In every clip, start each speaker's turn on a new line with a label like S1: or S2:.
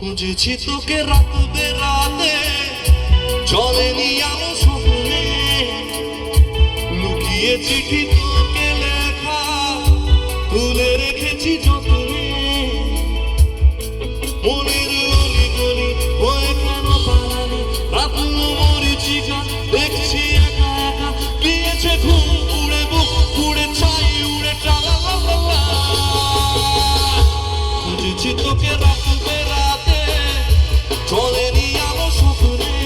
S1: খুঁজেছি তোকে রাত বেরাতে, চলেনি আলো স্বপ্নে, লুকিয়ে চিঠি তোকে লেখা তুলে রেখেছি যত্নে। মনের অলি গলি হয়ে কেন পালানি, রাত মরিচিকা দেখছি একা একা, দিয়েছে ঘুম উড়ে বুক উড়ে চাই উড়ে টালা। খুঁজেছি তোকে রাত বেরাতে, চলেনি আলো স্বপ্নে,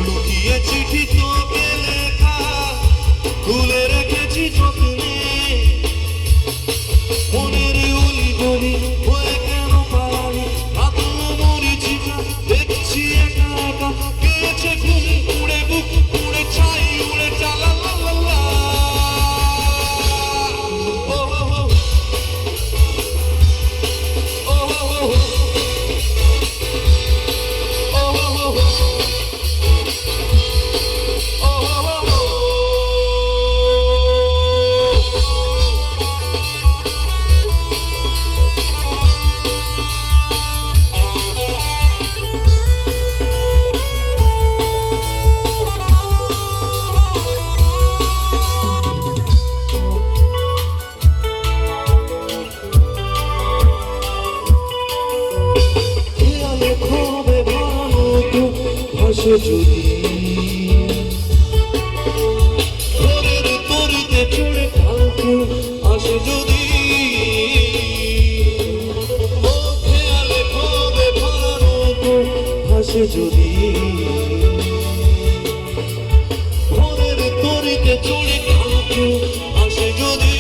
S1: লুকিয়ে চিঠি তোকে লেখা তুলে রেখেছি যত্নে। মনের অলি গলি হয়ে কেন পালানি, রাত মরিচিকা দেখছি একা একা, দিয়েছে ঘুম উড়ে বুক উড়ে চাই উড়ে টালা। যদি ভোরের তরিতে চড়ে কালকে আসে, যদি খেয়ালে খবে ভালো ভাসে, যদি ভোরের তরিতে চড়ে কালকে আসে, যদি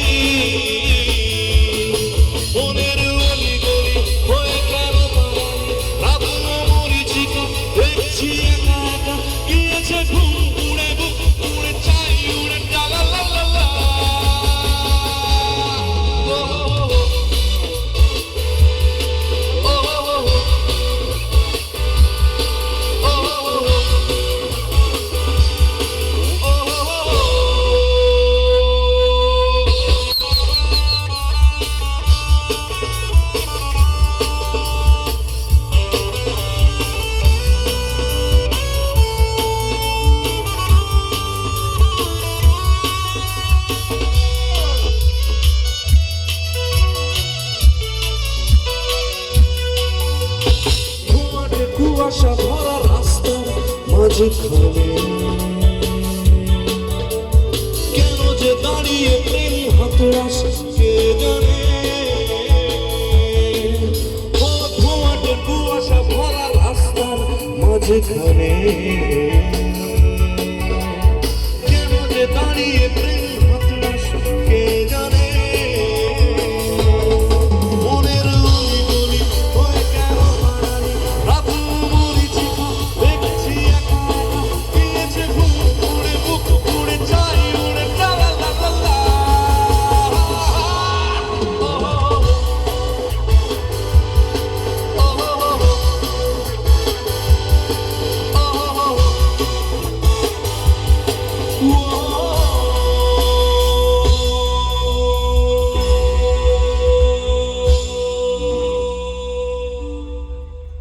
S1: মনের অলি গলি হয়ে কেন পালানি, রাত মরিচিকা দেখছি একা একা, গিয়েছে ঘুম উড়ে বুক উড়ে চাই উড়ে টালা। কুয়াশা ভরা রাস্তার মাঝখানে কেন যে দাঁড়িয়ে প্রেম হাতে আসে কে জানে। ঘুমাটে কুয়াশা ভরা রাস্তার মাঝখানে কেন যে দাঁড়িয়ে